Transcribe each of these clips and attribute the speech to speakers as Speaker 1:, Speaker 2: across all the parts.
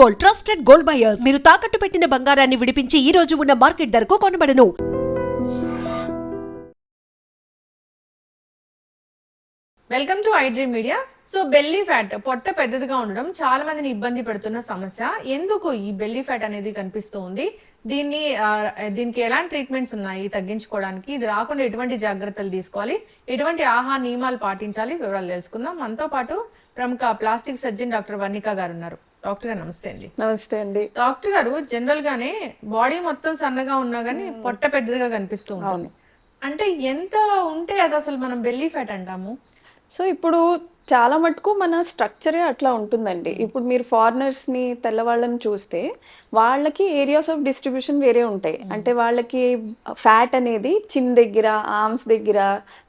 Speaker 1: Gold, trusted gold buyers. మీరు తాకట్టు పెట్టిన బంగారాన్ని విడిపించి ఈ రోజు ఉన్న మార్కెట్ ధరకు కొనబడను.
Speaker 2: Welcome to I dream media. So belly fat, పొట్ట పెద్దదిగా ఉండడం చాలా మందిని ఇబ్బంది పెడుతున్న సమస్య. ఎందుకు ఈ బెల్లీ ఫ్యాట్ అనేది కనిపిస్తూ ఉంది? దీనికి ఎలాంటి ట్రీట్మెంట్స్ ఉన్నాయి తగ్గించుకోవడానికి? ఇది రాకుండా ఎటువంటి జాగ్రత్తలు తీసుకోవాలి, ఎటువంటి ఆహార నియమాలు పాటించాలి, వివరాలు తెలుసుకుందాం. మనతో పాటు ప్రముఖ ప్లాస్టిక్ సర్జన్ డాక్టర్ వర్ణిక గారు ఉన్నారు. డాక్టర్ గారు నమస్తే అండి.
Speaker 3: నమస్తే అండి.
Speaker 2: డాక్టర్ గారు, జనరల్ గానే బాడీ మొత్తం సన్నగా ఉన్నా గానీ పొట్ట పెద్దదిగా కనిపిస్తూ ఉంటుంది. అంటే ఎంత ఉంటే అది అసలు మనం బెల్లీ ఫ్యాట్ అంటాము?
Speaker 3: సో ఇప్పుడు చాలా మటుకు మన స్ట్రక్చరే అట్లా ఉంటుందండి. ఇప్పుడు మీరు ఫారినర్స్ని, తెల్లవాళ్ళని చూస్తే వాళ్ళకి ఏరియాస్ ఆఫ్ డిస్ట్రిబ్యూషన్ వేరే ఉంటాయి. అంటే వాళ్ళకి ఫ్యాట్ అనేది చిన్ దగ్గర, ఆర్మ్స్ దగ్గర,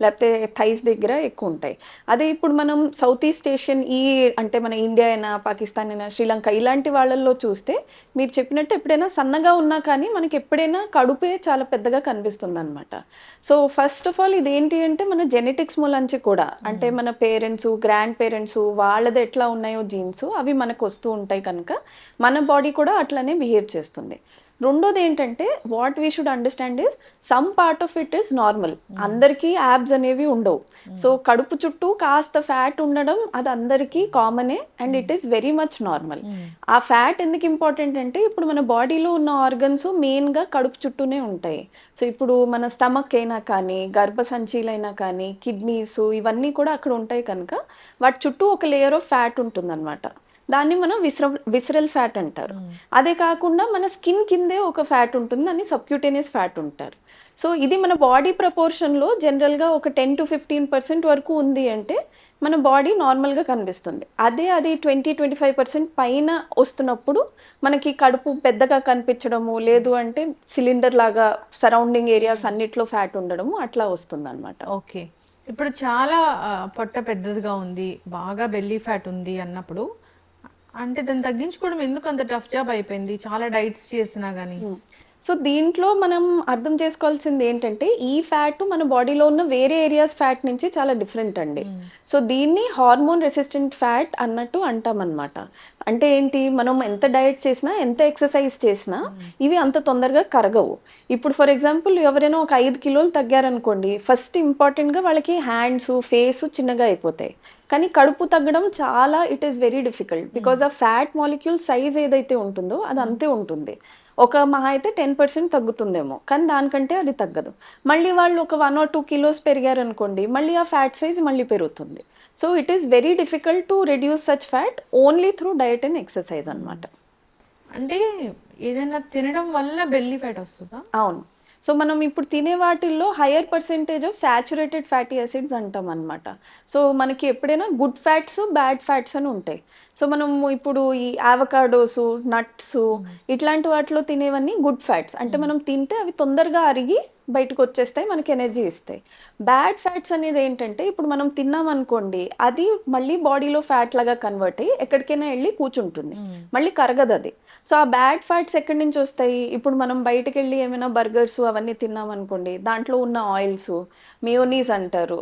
Speaker 3: లేకపోతే థైస్ దగ్గర ఎక్కువ ఉంటాయి. అదే ఇప్పుడు మనం సౌత్ ఈస్ట్ ఏషియన్ అంటే మన ఇండియా అయినా, పాకిస్తాన్ అయినా, శ్రీలంక ఇలాంటి వాళ్ళల్లో చూస్తే మీరు చెప్పినట్టు ఎప్పుడైనా సన్నగా ఉన్నా కానీ మనకి ఎప్పుడైనా కడుపే చాలా పెద్దగా కనిపిస్తుంది అనమాట. సో ఫస్ట్ ఆఫ్ ఆల్ ఇదేంటి అంటే మన జెనెటిక్స్ మూలంచి కూడా, అంటే మన పేరెంట్స్, గ్రాండ్ పేరెంట్స్ వాళ్ళది ఎట్లా ఉన్నాయో జీన్స్ అవి మనకు వస్తూ ఉంటాయి కనుక మన బాడీ కూడా అట్లనే బిహేవ్ చేస్తుంది. రెండోది ఏంటంటే what we should understand is some part of it is normal. అందరికీ యాబ్స్ అనేవి ఉండవు. సో కడుపు చుట్టూ కాస్త ఫ్యాట్ ఉండడం అది అందరికీ కామనే and it is very much normal. ఆ ఫ్యాట్ ఎందుకు ఇంపార్టెంట్ అంటే ఇప్పుడు మన బాడీలో ఉన్న ఆర్గన్స్ మెయిన్గా కడుపు చుట్టూనే ఉంటాయి. సో ఇప్పుడు మన స్టమక్ అయినా కానీ, గర్భసంచీలైనా కానీ, కిడ్నీస్ ఇవన్నీ కూడా అక్కడ ఉంటాయి కనుక వాటి చుట్టూ ఒక లేయర్ ఆఫ్ ఫ్యాట్ ఉంటుందన్నమాట. దాన్ని మనం విసరల్ ఫ్యాట్ అంటారు. అదే కాకుండా మన స్కిన్ కిందే ఒక ఫ్యాట్ ఉంటుంది, దాన్ని సబ్క్యూటేనియస్ ఫ్యాట్ ఉంటారు. సో ఇది మన బాడీ ప్రపోర్షన్లో జనరల్గా ఒక 10 to 15% వరకు ఉంది అంటే మన బాడీ నార్మల్గా కనిపిస్తుంది. అది 20-25% పైన వస్తున్నప్పుడు మనకి కడుపు పెద్దగా కనిపించడము, లేదు అంటే సిలిండర్ లాగా సరౌండింగ్ ఏరియాస్ అన్నిట్లో ఫ్యాట్ ఉండడము అట్లా వస్తుంది అనమాట.
Speaker 2: ఓకే, ఇప్పుడు చాలా పొట్ట పెద్దదిగా ఉంది, బాగా బెల్లీ ఫ్యాట్ ఉంది అన్నప్పుడు అంటే దాన్ని తగ్గించుకోవడం ఎందుకు అంత టఫ్ జాబ్ అయిపోయింది, చాలా డైట్స్ చేసినా కానీ?
Speaker 3: సో దీంట్లో మనం అర్థం చేసుకోవాల్సింది ఏంటంటే ఈ ఫ్యాట్ మన బాడీలో ఉన్న వేరే ఏరియాస్ ఫ్యాట్ నుంచి చాలా డిఫరెంట్ అండి. సో దీన్ని హార్మోన్ రెసిస్టెంట్ ఫ్యాట్ అన్నట్టు అంటామన్నమాట. అంటే ఏంటి, మనం ఎంత డైట్ చేసినా, ఎంత ఎక్సర్సైజ్ చేసినా ఇవి అంత తొందరగా కరగవు. ఇప్పుడు ఫర్ ఎగ్జాంపుల్ ఎవరైనా ఒక 5 కిలోలు తగ్గారనుకోండి, ఫస్ట్ ఇంపార్టెంట్గా వాళ్ళకి హ్యాండ్స్, ఫేస్ చిన్నగా అయిపోతాయి. కానీ కడుపు తగ్గడం చాలా it is very difficult because ఆ ఫ్యాట్ మాలిక్యూల్ సైజ్ ఏదైతే ఉంటుందో అది అంతే ఉంటుంది. ఒక మహా అయితే 10% తగ్గుతుందేమో, కానీ దానికంటే అది తగ్గదు. మళ్ళీ వాళ్ళు ఒక 1 or 2 kilos పెరిగారనుకోండి, మళ్ళీ ఆ ఫ్యాట్ సైజ్ మళ్ళీ పెరుగుతుంది. So it is very difficult to reduce such fat only through diet and exercise అనమాట.
Speaker 2: అంటే ఏదైనా తినడం వల్ల బెల్లీ ఫ్యాట్ వస్తుందా?
Speaker 3: అవును. సో మనం ఇప్పుడు తినే వాటిల్లో higher percentage of saturated fatty acids అంటాం అనమాట. సో మనకి ఎప్పుడైనా గుడ్ ఫ్యాట్స్, బ్యాడ్ ఫ్యాట్స్ అని ఉంటాయి. సో మనము ఇప్పుడు ఈ ఆవకాడోసు, నట్స్ ఇట్లాంటి వాటిలో తినేవన్నీ గుడ్ ఫ్యాట్స్. అంటే మనం తింటే అవి తొందరగా అరిగి బయటకు వచ్చేస్తాయి, మనకి ఎనర్జీ ఇస్తాయి. బ్యాడ్ ఫ్యాట్స్ అనేది ఏంటంటే ఇప్పుడు మనం తిన్నాం అనుకోండి, అది మళ్ళీ బాడీలో ఫ్యాట్ లాగా కన్వర్ట్ అయ్యి ఎక్కడికైనా వెళ్ళి కూర్చుంటుంది, మళ్ళీ కరగదు అది. సో ఆ బ్యాడ్ ఫ్యాట్స్ ఎక్కడి నుంచి వస్తాయి? ఇప్పుడు మనం బయటకు వెళ్ళి ఏమైనా బర్గర్స్ అవన్నీ తిన్నాం అనుకోండి, దాంట్లో ఉన్న ఆయిల్స్, మియోనీస్ అంటారు,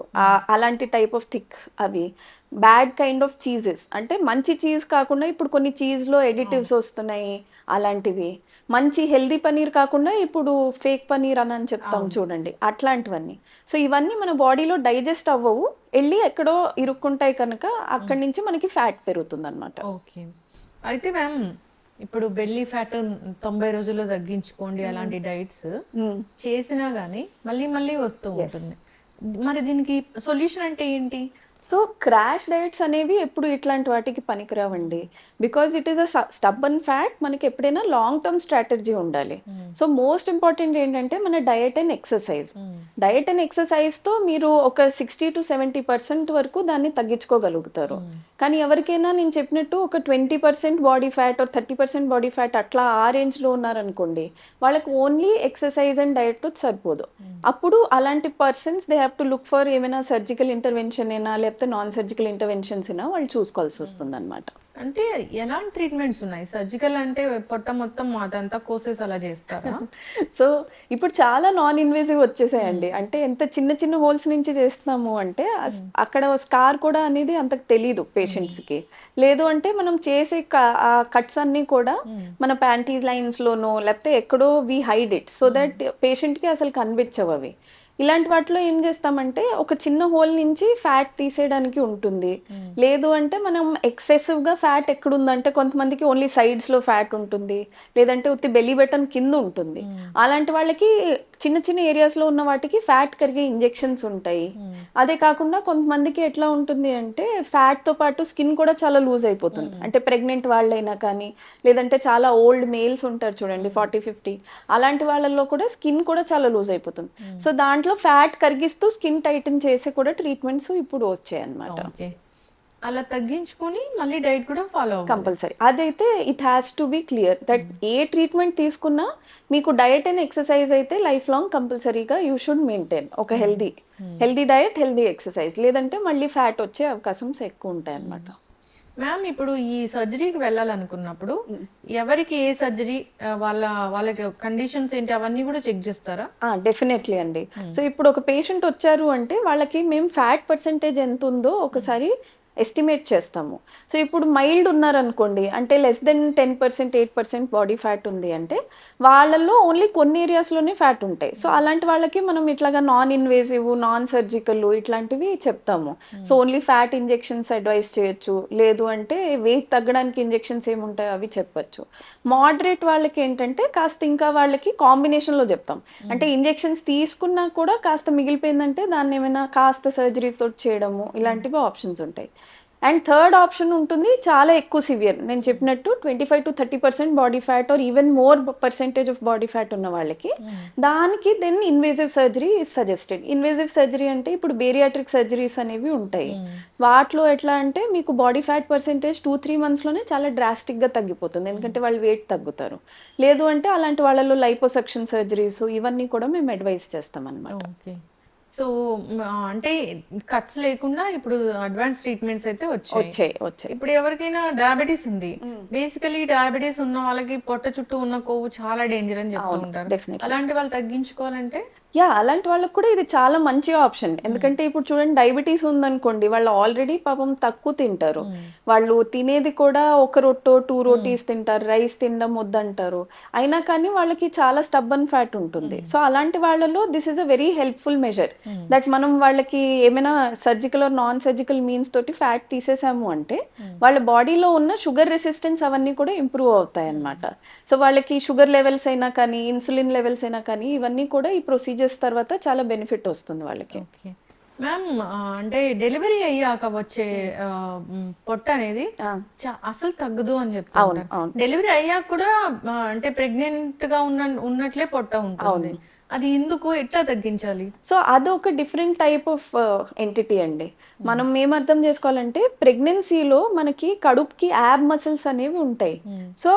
Speaker 3: అలాంటి టైప్ ఆఫ్ థిక్ అవి బ్యాడ్ కైండ్ ఆఫ్ చీజెస్. అంటే మంచి చీజ్ కాకుండా ఇప్పుడు కొన్ని చీజ్లో ఎడిటివ్స్ వస్తున్నాయి, అలాంటివి. మంచి హెల్దీ పనీర్ కాకుండా ఇప్పుడు ఫేక్ పనీర్ అని చెప్తాం చూడండి, అట్లాంటివన్నీ. సో ఇవన్నీ మన బాడీలో డైజెస్ట్ అవ్వవు, వెళ్ళి ఎక్కడో ఇరుక్కుంటాయి కనుక అక్కడి నుంచి మనకి ఫ్యాట్ పెరుగుతుంది అనమాట.
Speaker 2: ఓకే, అయితే మ్యామ్ ఇప్పుడు బెల్లీ ఫ్యాట్ 90 రోజుల్లో తగ్గించుకోండి అలాంటి డైట్స్ చేసినా గానీ మళ్ళీ మళ్ళీ వస్తూ ఉంటుంది. మరి దీనికి సొల్యూషన్ అంటే ఏంటి?
Speaker 3: సో క్రాష్ డైట్స్ అనేవి ఎప్పుడు ఇట్లాంటి వాటికి పనికిరావండి. Because it is a stubborn fat. మనకి ఎప్పుడైనా లాంగ్ టర్మ్ స్ట్రాటజీ ఉండాలి. సో మోస్ట్ ఇంపార్టెంట్ ఏంటంటే మన diet and exercise. Diet and ఎక్సర్సైజ్తో మీరు ఒక 60 to 70% వరకు దాన్ని తగ్గించుకోగలుగుతారు. కానీ ఎవరికైనా నేను చెప్పినట్టు ఒక 20% body fat are 30% body fat అట్లా ఆ రేంజ్లో ఉన్నారనుకోండి, వాళ్ళకి ఓన్లీ ఎక్సర్సైజ్ అండ్ డయట్తో సరిపోదు. అప్పుడు అలాంటి persons they have to look for ఏమైనా సర్జికల్ ఇంటర్వెన్షన్ అయినా, లేకపోతే నాన్ సర్జికల్ ఇంటర్వెన్షన్స్ అయినా వాళ్ళు చూసుకోవాల్సి వస్తుంది అనమాట.
Speaker 2: అంటే ఎలాంటి ట్రీట్మెంట్స్ ఉన్నాయి? సర్జికల్ అంటే పొట్ట మొత్తం అదంతా కోసేసి అలా చేస్తారా?
Speaker 3: సో ఇప్పుడు చాలా నాన్ ఇన్వేజివ్ వచ్చేసాయండి. అంటే ఎంత చిన్న చిన్న హోల్స్ నుంచి చేస్తున్నాము అంటే అక్కడ స్కార్ కూడా అనేది అంత తెలీదు పేషెంట్స్కి. లేదు అంటే మనం చేసే ఆ కట్స్ అన్నీ కూడా మన ప్యాంటీ లైన్స్లోనో లేకపోతే ఎక్కడో వి హైడ్ ఇట్ సో దట్ పేషెంట్కి అసలు కనిపించవు అవి. ఇలాంటి వాటిలో ఏం చేస్తామంటే ఒక చిన్న హోల్ నుంచి ఫ్యాట్ తీసేయడానికి ఉంటుంది. లేదు అంటే మనం ఎక్సెసివ్గా ఫ్యాట్ ఎక్కడుందంటే కొంతమందికి ఓన్లీ సైడ్స్లో ఫ్యాట్ ఉంటుంది, లేదంటే ఉత్తి బెల్లీ బటన్ కింద ఉంటుంది. అలాంటి వాళ్ళకి చిన్న చిన్న ఏరియాస్లో ఉన్న వాటికి ఫ్యాట్ కరిగే ఇంజెక్షన్స్ ఉంటాయి. అదే కాకుండా కొంతమందికి ఎట్లా ఉంటుంది అంటే ఫ్యాట్తో పాటు స్కిన్ కూడా చాలా లూజ్ అయిపోతుంది. అంటే ప్రెగ్నెంట్ వాళ్ళైనా కానీ, లేదంటే చాలా ఓల్డ్ మేల్స్ ఉంటారు చూడండి 40-50, అలాంటి వాళ్ళల్లో కూడా స్కిన్ కూడా చాలా లూజ్ అయిపోతుంది. సో దాంట్లో ఫ్యాట్ కరిగిస్తూ స్కిన్ టైటన్ చేసి కూడా ట్రీట్మెంట్స్ ఇప్పుడు వచ్చాయి అన్నమాట.
Speaker 2: ఓకే, అలా తగ్గించుకొని మళ్ళీ డైట్ కూడా ఫాలో అవ్వాలి
Speaker 3: కంపల్సరీ. అదైతే it has to be clear that A treatment తీసుకున్నా మీకు డయట్ అండ్ ఎక్సర్సైజ్ అయితే లైఫ్ లాంగ్ కంపల్సరీగా యూ షుడ్ మెయింటైన్ ఒక హెల్దీ డయట్, హెల్దీ ఎక్సర్సైజ్. లేదంటే మళ్ళీ ఫ్యాట్ వచ్చే అవకాశం ఎక్కువ ఉంటాయి అన్నమాట.
Speaker 2: మ్యామ్, ఇప్పుడు ఈ సర్జరీకి వెళ్ళాలనుకున్నప్పుడు ఎవరికి ఏ సర్జరీ, వాళ్ళకి కండిషన్స్ ఏంటి అవన్నీ కూడా చెక్ చేస్తారా?
Speaker 3: డెఫినెట్లీ అండి. సో ఇప్పుడు ఒక పేషెంట్ వచ్చారు అంటే వాళ్ళకి మేము ఫ్యాట్ పర్సెంటేజ్ ఎంత ఉందో ఒకసారి ఎస్టిమేట్ చేస్తాము. సో ఇప్పుడు మైల్డ్ ఉన్నారనుకోండి, అంటే లెస్ దెన్ 10%, 8% బాడీ ఫ్యాట్ ఉంది అంటే వాళ్ళల్లో ఓన్లీ కొన్ని ఏరియాస్లోనే ఫ్యాట్ ఉంటాయి. సో అలాంటి వాళ్ళకి మనం ఇట్లాగా నాన్ ఇన్వేజివ్, నాన్ సర్జికల్ ఇట్లాంటివి చెప్తాము. So only fat injections advice చేయొచ్చు, లేదు అంటే వెయిట్ తగ్గడానికి ఇంజెక్షన్స్ ఏముంటాయో అవి చెప్పొచ్చు. మోడరేట్ వాళ్ళకి ఏంటంటే కాస్త ఇంకా వాళ్ళకి కాంబినేషన్లో చెప్తాం. అంటే ఇంజెక్షన్స్ తీసుకున్నా కూడా కాస్త మిగిలిపోయిందంటే దాన్ని ఏమైనా కాస్త సర్జరీస్ తోటి చేయడము, ఇలాంటివి ఆప్షన్స్ ఉంటాయి. అండ్ థర్డ్ ఆప్షన్ ఉంటుంది చాలా ఎక్కువ సివియర్, నేను చెప్పినట్టు 25-30% body fat or even more percentage of body fat ఉన్న వాళ్ళకి దానికి then invasive surgery is suggested. Invasive surgery అంటే ఇప్పుడు బేరియాట్రిక్ సర్జరీస్ అనేవి ఉంటాయి. వాటిలో ఎట్లా అంటే మీకు బాడీ ఫ్యాట్ పర్సెంటేజ్ 2-3 monthsలోనే చాలా డ్రాస్టిక్గా తగ్గిపోతుంది, ఎందుకంటే వాళ్ళు వెయిట్ తగ్గుతారు. లేదు అంటే అలాంటి వాళ్ళలో లైపోసక్షన్ సర్జరీస్ ఇవన్నీ కూడా మేము అడ్వైస్ చేస్తాం అన్నమాట.
Speaker 2: ఓకే, సో అంటే కట్స్ లేకుండా ఇప్పుడు అడ్వాన్స్ ట్రీట్మెంట్స్ అయితే వచ్చాయి. ఇప్పుడు ఎవరికైనా డయాబెటీస్ ఉంది, బేసికలీ డయాబెటీస్ ఉన్న వాళ్ళకి పొట్ట చుట్టూ ఉన్న కొవ్వు చాలా డేంజర్ అని చెప్తూ ఉంటారు. అలాంటి వాళ్ళు తగ్గించుకోవాలంటే
Speaker 3: అలాంటి వాళ్ళకి కూడా ఇది చాలా మంచి ఆప్షన్. ఎందుకంటే ఇప్పుడు చూడండి, డయాబెటీస్ ఉందనుకోండి, వాళ్ళు ఆల్రెడీ పాపం తక్కువ తింటారు, వాళ్ళు తినేది కూడా 1 రొట్టో 2 రోటీస్ తింటారు, రైస్ తినడం వద్దంటారు, అయినా కానీ వాళ్ళకి చాలా స్టబ్బన్ ఫ్యాట్ ఉంటుంది. సో అలాంటి వాళ్ళలో this is a very helpful measure that మనం వాళ్ళకి ఏమైనా surgical or non surgical means తోటి ఫ్యాట్ తీసేసాము అంటే వాళ్ళ బాడీలో ఉన్న షుగర్ రెసిస్టెన్స్ అవన్నీ కూడా ఇంప్రూవ్ అవుతాయి అన్నమాట. సో వాళ్ళకి షుగర్ లెవెల్స్ అయినా కానీ, ఇన్సులిన్ లెవెల్స్ అయినా కానీ, ఇవన్నీ కూడా ఈ ప్రొసీజర్ తర్వాత చాలా బెనిఫిట్ వస్తుంది వాళ్ళకి.
Speaker 2: మ్యామ్, అంటే డెలివరీ అయ్యాక వచ్చే పొట్ట అనేది అసలు తగ్గదు అని చెప్తారు. డెలివరీ అయ్యాక కూడా అంటే ప్రెగ్నెంట్ గా ఉన్నట్లే పొట్ట ఉంటుంది, అది ఎందుకు, ఎట్లా తగ్గించాలి?
Speaker 3: సో అదొక డిఫరెంట్ టైప్ ఆఫ్ ఎంటిటీ అండి. మనం ఏం అర్థం చేసుకోవాలంటే ప్రెగ్నెన్సీలో మనకి కడుపుకి యాబ్ మసిల్స్ అనేవి ఉంటాయి. సో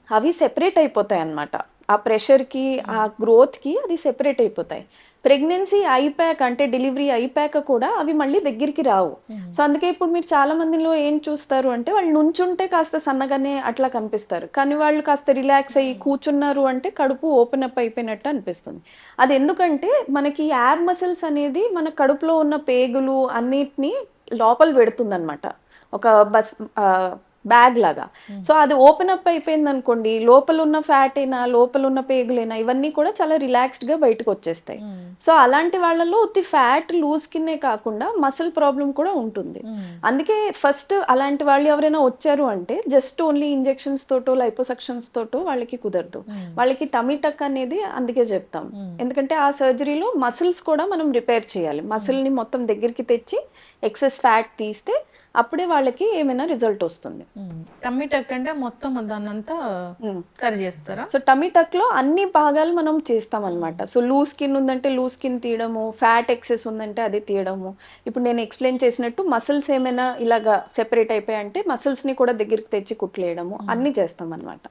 Speaker 3: అవి సెపరేట్ అయిపోతాయి అన్నమాట. ఆ ప్రెషర్కి, ఆ గ్రోత్కి అది సెపరేట్ అయిపోతాయి. ప్రెగ్నెన్సీ అయిపోయాక అంటే డెలివరీ అయిపోయాక కూడా అవి మళ్ళీ దగ్గరికి రావు. సో అందుకే ఇప్పుడు మీరు చాలా మందిలో ఏం చూస్తారు అంటే వాళ్ళు నుంచుంటే కాస్త సన్నగానే అట్లా కనిపిస్తారు, కానీ వాళ్ళు కాస్త రిలాక్స్ అయ్యి కూర్చున్నారు అంటే కడుపు ఓపెన్ అప్ అయిపోయినట్టు అనిపిస్తుంది. అది ఎందుకంటే మనకి యాబ్ మసిల్స్ అనేది మన కడుపులో ఉన్న పేగులు అన్నిటినీ లోపల పెడుతుంది అనమాట, ఒక బ్యాగ్ లాగా. సో అది ఓపెన్ అప్ అయిపోయింది అనుకోండి, లోపల ఉన్న ఫ్యాట్ అయినా, లోపల ఉన్న పేగులైనా ఇవన్నీ కూడా చాలా రిలాక్స్డ్ గా బయటకు వచ్చేస్తాయి. సో అలాంటి వాళ్ళలో ఉత్తి ఫ్యాట్ లూజ్ కిన్నే కాకుండా మసిల్ ప్రాబ్లం కూడా ఉంటుంది. అందుకే ఫస్ట్ అలాంటి వాళ్ళు ఎవరైనా వచ్చారు అంటే జస్ట్ ఓన్లీ ఇంజెక్షన్స్ తోటో లైపోసక్షన్స్ తోటో వాళ్ళకి కుదరదు, వాళ్ళకి టమీ టక్ అనేది అందుకే చెప్తాం. ఎందుకంటే ఆ సర్జరీలో మసిల్స్ కూడా మనం రిపేర్ చేయాలి, మసిల్ ని మొత్తం దగ్గరికి తెచ్చి ఎక్సెస్ ఫ్యాట్ తీస్తే అప్పుడే వాళ్ళకి ఏమైనా రిజల్ట్ వస్తుంది.
Speaker 2: టమ్మీ టక్ అంటే మొత్తం దాన్నంతా సరి చేస్తారా?
Speaker 3: సో టమ్మీ టక్ లో అన్ని భాగాలు మనం చేస్తాం అనమాట. సో లూజ్ స్కిన్ ఉందంటే లూజ్ స్కిన్ తీయడము, ఫ్యాట్ ఎక్సెస్ ఉందంటే అది తీయడము. ఇప్పుడు నేను ఎక్స్ప్లెయిన్ చేసినట్టు మసిల్స్ ఏమైనా ఇలాగా సెపరేట్ అయిపోయాయంటే మసిల్స్ ని కూడా దగ్గరికి తెచ్చి కుట్లేయడము అన్ని చేస్తాం అనమాట.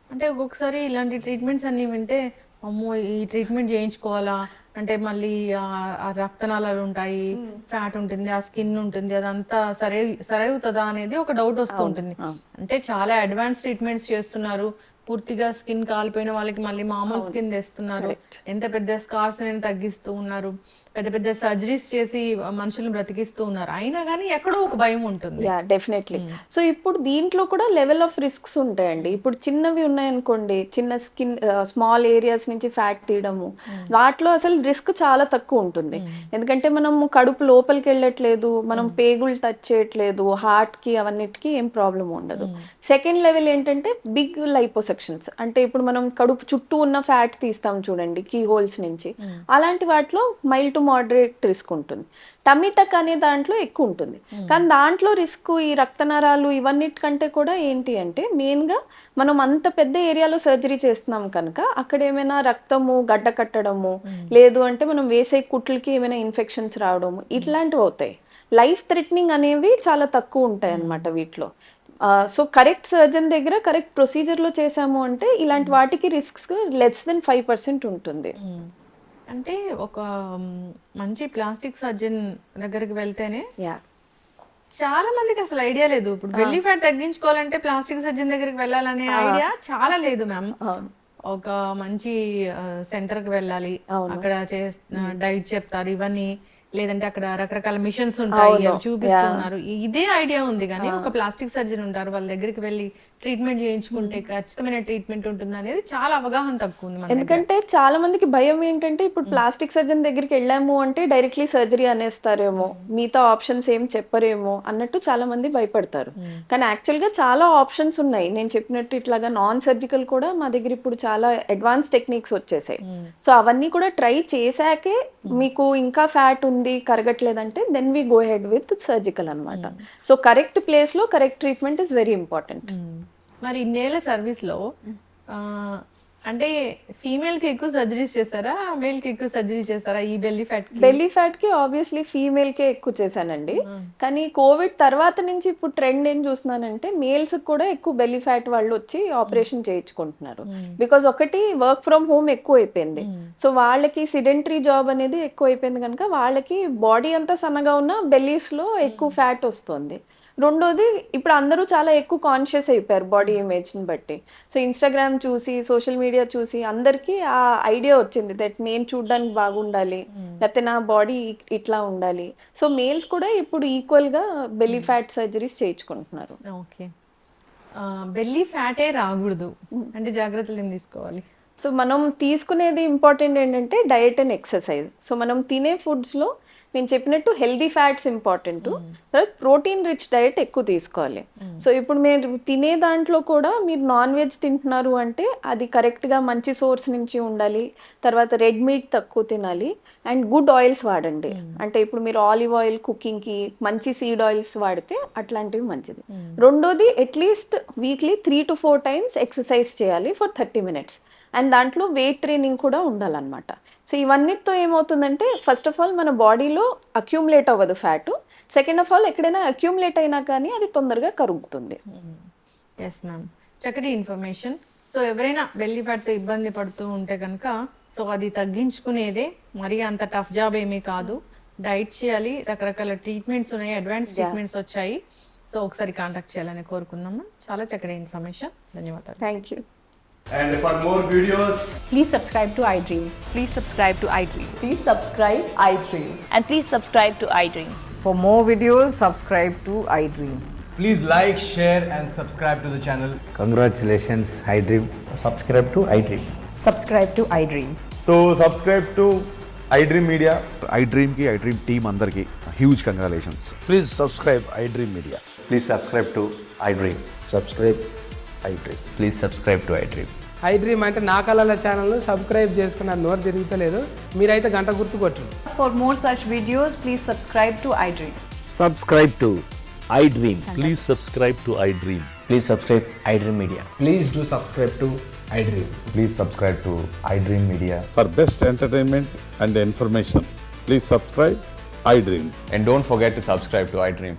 Speaker 2: అంటే ఒక్కొక్కసారి ఇలాంటి ట్రీట్మెంట్స్ అన్ని వింటే అమ్మో ఈ ట్రీట్మెంట్ చేయించుకోవాలా, అంటే మళ్ళీ ఆ రక్తనాళాలు ఉంటాయి, ఫ్యాట్ ఉంటుంది, ఆ స్కిన్ ఉంటుంది, అదంతా సరైవుతుందా అనేది ఒక డౌట్ వస్తూ ఉంటుంది. అంటే చాలా అడ్వాన్స్ ట్రీట్మెంట్స్ చేస్తున్నారు, పూర్తిగా స్కిన్ కాలిపోయిన వాళ్ళకి మళ్ళీ మామూలు స్కిన్ తెస్తున్నారు, ఎంత పెద్ద స్కార్స్ నేను తగ్గిస్తూ ఉన్నారు, పెద్ద పెద్ద సర్జరీస్ చేసి మనుషులను బ్రతికిస్తూ ఉన్నారు, అయినా కానీ ఎక్కడో ఒక భయం ఉంటుంది.
Speaker 3: Yeah definitely. సో ఇప్పుడు దీంట్లో కూడా లెవెల్ ఆఫ్ రిస్క్స్ ఉంటాయండి. ఇప్పుడు చిన్నవి ఉన్నాయనుకోండి, చిన్న స్కిన్ స్మాల్ ఏరియాస్ నుంచి ఫ్యాట్ తీయడము, వాటిలో అసలు రిస్క్ చాలా తక్కువ ఉంటుంది. ఎందుకంటే మనం కడుపు లోపలికి వెళ్ళట్లేదు, మనం పేగులు టచ్ చేయట్లేదు, హార్ట్ కి అవన్నిటికి ఏం ప్రాబ్లం ఉండదు. సెకండ్ లెవెల్ ఏంటంటే బిగ్ లైపోసెక్షన్స్, అంటే ఇప్పుడు మనం కడుపు చుట్టూ ఉన్న ఫ్యాట్ తీస్తాం చూడండి కీ హోల్స్ నుంచి, అలాంటి వాటిలో మైల్డ్ టు మోడరేట్ రిస్క్ ఉంటుంది. టమీ టక్ అనే దాంట్లో ఎక్కువ ఉంటుంది. కానీ దాంట్లో రిస్క్ ఈ రక్తనరాలు ఇవన్నిటికంటే కూడా ఏంటి అంటే మెయిన్గా మనం అంత పెద్ద ఏరియాలో సర్జరీ చేస్తున్నాం కనుక అక్కడ ఏమైనా రక్తము గడ్డ కట్టడము, లేదు అంటే మనం వేసే కుట్లకి ఏమైనా ఇన్ఫెక్షన్స్ రావడము, ఇట్లాంటివి అవుతాయి. లైఫ్ థ్రెటనింగ్ అనేవి చాలా తక్కువ ఉంటాయి అన్నమాట వీటిలో. సో కరెక్ట్ సర్జన్ దగ్గర కరెక్ట్ ప్రొసీజర్లో చేసాము అంటే ఇలాంటి వాటికి రిస్క్స్ లెస్ దెన్ 5% ఉంటుంది.
Speaker 2: అంటే ఒక మంచి ప్లాస్టిక్ సర్జన్ దగ్గరికి వెళ్తేనే చాలా మందికి అసలు ఐడియా లేదు. ఇప్పుడు బెల్లీ ఫ్యాట్ తగ్గించుకోవాలంటే ప్లాస్టిక్ సర్జన్ దగ్గరికి వెళ్ళాలనే ఐడియా చాలా లేదు మ్యామ్. ఒక మంచి సెంటర్ కి వెళ్ళాలి, అక్కడ డైట్ చెప్తారు ఇవన్నీ, లేదంటే అక్కడ రకరకాల మిషన్స్ ఉంటాయి అవి చూపిస్తున్నారు, ఇదే ఐడియా ఉంది. కానీ ఒక ప్లాస్టిక్ సర్జన్ ఉంటారు, వాళ్ళ దగ్గరికి వెళ్ళి ట్రీట్మెంట్ చేయించుకుంటే ఖచ్చితమైన ట్రీట్మెంట్ ఉంటుంది అనేది చాలా అవగాహన తక్కువ ఉంది.
Speaker 3: ఎందుకంటే చాలా మందికి భయం ఏంటంటే ఇప్పుడు ప్లాస్టిక్ సర్జన్ దగ్గరికి వెళ్ళాము అంటే డైరెక్ట్లీ సర్జరీ అనేస్తారేమో, మిగతా ఆప్షన్స్ ఏం చెప్పరేమో అన్నట్టు చాలా మంది భయపడతారు. కానీ యాక్చువల్ గా చాలా ఆప్షన్స్ ఉన్నాయి. నేను చెప్పినట్టు ఇట్లాగా నాన్ సర్జికల్ కూడా మా దగ్గర ఇప్పుడు చాలా అడ్వాన్స్ టెక్నిక్స్ వచ్చేసాయి. సో అవన్నీ కూడా ట్రై చేశాకే మీకు ఇంకా ఫ్యాట్ ఉంది కరగట్లేదంటే then we go head with surgical అనమాట. సో కరెక్ట్ ప్లేస్ లో correct treatment is very important.
Speaker 2: మరి ఇన్నేళ్ల సర్వీస్ లో అంటే ఫీమేల్ కి ఎక్కువ సర్జరీస్ చేస్తారా, మేల్ కి ఎక్కువ సర్జరీ చేస్తారా? ఈ బెల్లీ ఫ్యాట్
Speaker 3: కి ఆబ్వియస్లీ ఫీమేల్ కే ఎక్కువ చేశానండి. కానీ కోవిడ్ తర్వాత నుంచి ఇప్పుడు ట్రెండ్ ఏం చూస్తున్నానంటే మేల్స్ కూడా ఎక్కువ బెల్లీ ఫ్యాట్ వాళ్ళు వచ్చి ఆపరేషన్ చేయించుకుంటున్నారు. బికాజ్ ఒకటి వర్క్ ఫ్రమ్ హోమ్ ఎక్కువ అయిపోయింది, సో వాళ్ళకి సిడెంటరీ జాబ్ అనేది ఎక్కువ అయిపోయింది కనుక వాళ్ళకి బాడీ అంతా సన్నగా ఉన్న బెల్లీస్ లో ఎక్కువ ఫ్యాట్ వస్తుంది. రెండోది ఇప్పుడు అందరూ చాలా ఎక్కువ కాన్షియస్ అయిపోయారు బాడీ ఇమేజ్ని బట్టి. సో ఇన్స్టాగ్రామ్ చూసి సోషల్ మీడియా చూసి అందరికీ ఆ ఐడియా వచ్చింది దట్ నేను చూడడానికి బాగుండాలి, లేకపోతే నా బాడీ ఇట్లా ఉండాలి. సో మేల్స్ కూడా ఇప్పుడు ఈక్వల్గా బెల్లీ ఫ్యాట్ సర్జరీస్ చేయించుకుంటున్నారు.
Speaker 2: ఓకే, బెల్లీ ఫ్యాటే రాకూడదు అంటే జాగ్రత్తలు ఏం తీసుకోవాలి?
Speaker 3: సో మనం తీసుకునేది ఇంపార్టెంట్ ఏంటంటే డయట్ అండ్ ఎక్సర్సైజ్. సో మనం తినే ఫుడ్స్లో నేను చెప్పినట్టు హెల్దీ ఫ్యాట్స్ ఇంపార్టెంట్, తర్వాత ప్రోటీన్ రిచ్ డయట్ ఎక్కువ తీసుకోవాలి. సో ఇప్పుడు మీరు తినే దాంట్లో కూడా మీరు నాన్ వెజ్ తింటున్నారు అంటే అది కరెక్ట్గా మంచి సోర్స్ నుంచి ఉండాలి, తర్వాత రెడ్ మీట్ తక్కువ తినాలి, అండ్ గుడ్ ఆయిల్స్ వాడండి. అంటే ఇప్పుడు మీరు ఆలివ్ ఆయిల్ కుకింగ్కి మంచి సీడ్ ఆయిల్స్ వాడితే అట్లాంటివి మంచిది. రెండోది at least weekly 3 to 4 times exercise చేయాలి ఫర్ 30 minutes, అండ్ దాంట్లో వెయిట్ ట్రైనింగ్ కూడా ఉండాలన్నమాట. సో ఇవన్నిటితో ఏమవుతుందంటే ఫస్ట్ ఆఫ్ ఆల్ మన బాడీలో అక్యూములేట్ అవ్వదు ఫ్యాట్, సెకండ్ ఆఫ్ ఆల్ ఎక్కడైనా అక్యూములేట్ అయినా కానీ అది తొందరగా కరుగుతుంది.
Speaker 2: ఎస్ మ్యామ్, చక్కటి ఇన్ఫర్మేషన్. సో ఎవరైనా బెల్లీ ఫ్యాట్తో ఇబ్బంది పడుతూ ఉంటే కనుక సో అది తగ్గించుకునేదే, మరీ అంత టఫ్ జాబ్ ఏమీ కాదు. డైట్ చేయాలి, రకరకాల ట్రీట్మెంట్స్ ఉన్నాయి, అడ్వాన్స్ ట్రీట్మెంట్స్ వచ్చాయి. సో ఒకసారి కాంటాక్ట్ చేయాలని కోరుకుందాము. చాలా చక్కటి ఇన్ఫర్మేషన్, ధన్యవాదాలు.
Speaker 3: Thank you.
Speaker 4: And for more videos,
Speaker 5: Please subscribe to iDream.
Speaker 6: Please subscribe to iDream.
Speaker 5: Please subscribe iDream.
Speaker 6: And please subscribe to iDream.
Speaker 5: For more videos, subscribe to iDream.
Speaker 4: please like, share and subscribe to the channel.
Speaker 7: Congratulations, iDream.
Speaker 8: Subscribe to iDream.
Speaker 5: Subscribe to iDream.
Speaker 4: So subscribe to iDream Media.
Speaker 9: iDream ki iDream team andarki huge congratulations.
Speaker 10: Please subscribe iDream Media.
Speaker 8: Please subscribe to iDream.
Speaker 10: Subscribe iDream.
Speaker 8: Please subscribe to iDream.
Speaker 11: iDream అంటే నా కళల channel subscribe చేసుకున్న నోరు తిరుగుతలేదు, మీరైతే గంట గుర్తు కొట్టండి.
Speaker 5: For more such videos, please subscribe to iDream.
Speaker 8: Subscribe to iDream.
Speaker 9: Please subscribe to iDream.
Speaker 8: Please subscribe iDream Media.
Speaker 4: Please do subscribe to iDream.
Speaker 8: Please subscribe to iDream Media.
Speaker 9: For best entertainment and information, please subscribe iDream.
Speaker 8: And don't forget to subscribe to iDream.